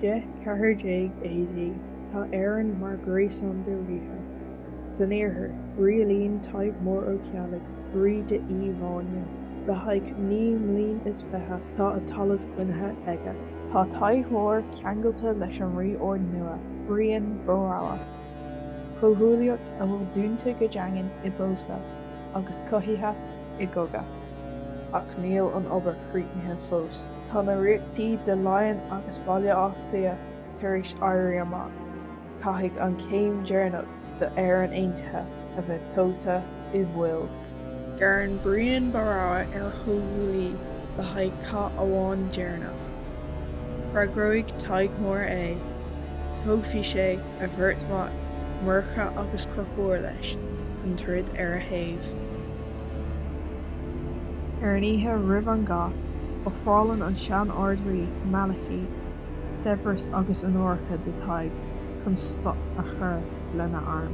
gCathfuilteach tá Éirinn mar gréasáin de ríthe. San Éire, rialaíonn Tadhg Mór ó Ceallaigh, ríthe fháine. Le haghaidh 9,000,000 tá a talamh cluinnithe aige. Tá Tadhg Mór Ceangailte leis an rí ord nua, Brian Boru. Comhghuaillíocht a bhfuil dúnta go deangainn I bósa, agus cothaithe I gcogaidh. Ach níl an obair chríochnaithe fós. Tá na riachtaí de Lochlannach Bhaile Átha Cliath tar éis éirí amach. Caithfidh an céim dearnach de Éirinn aontaithe a bheith tógtha I bhfuil. Ghearn Brian Boru chomhghuaillí le haghaidh Cath amháin dearnach. Freagraigh Tadhg Mór tógfaidh sé a bhirt murcha agus crocóir leis an trid ar a thaobh. Ar an oíche roimh an gá, ó fhálann an sean Ard-Rí Malachi, Severus agus an uirche de Tadhg chun stop a chur lena arm.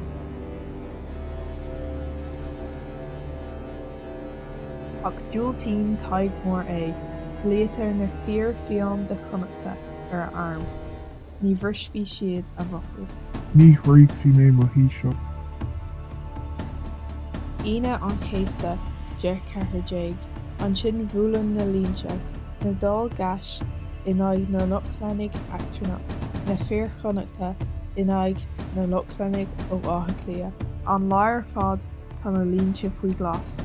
Ach dúiltíonn Tadhg Mór léitar na FhirFhiáine Chonnacht ar arm, ní bhrispí siad a bhacu. Ní shríochfaí mé mo híseach. Ine an chéasta gCathfuilteach, an sin bhualann na líonse, na dál gas in aghaidh na Lochlannach Eachtrúnach, na FhirFhiáine in aghaidh na Lochlannach Bhaile Átha Cliath. An leabhar fad tá na líonse faoi glas.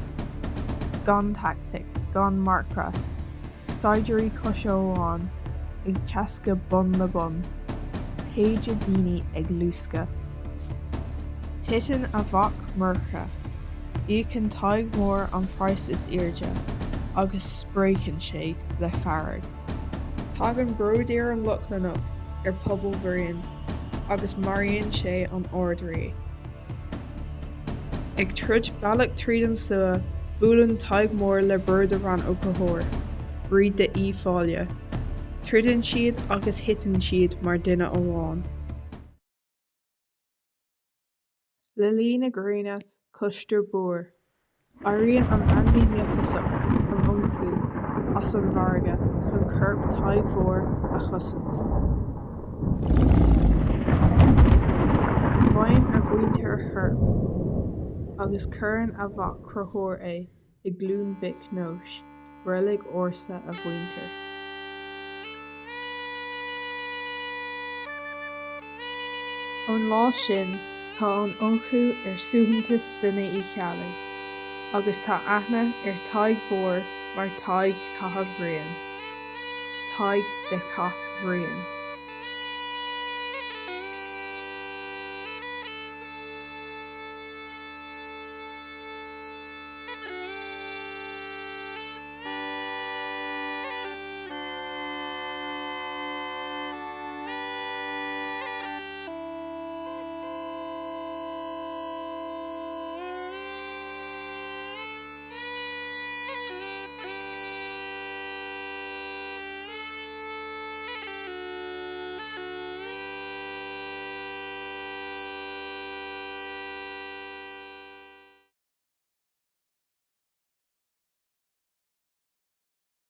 Gan tactic, gan marcra, Staidirí cosóháin ag teasca bun na bun, téide daoine ag lúsca. Titan a bhach murcha, íocann Tadhg Mór an phrais is airde, agus spréacann sé le fearg. Tagann bróidéar an Lochlannach ar Pobal Bhriain, agus maríonn sé an Ard-Rí. Ag troid bealach tríd an sua, bhualann Tadhg Mór le burd a ran ó cóthóir, ríthe fháile. Tridann siad agus hitann siad mar duine amháin. Le lí na gréine cloistear bór, éiríonn an ainmhí miotasach an ionchú as an bharga chun cuirp Tadhg Mór a chosaint. Bhain a bhuaintear a churp, agus cuireann a bhach crothair I glún mhic nóis, breilig órsa a bhuaintear. Ón lá sin tá an ionchú ar suaitheantas duine I cheallaigh, agus tá aithne ar Tadhg Mór mar Tadhg Chath Bhriain, Tadhg Chath Bhriain.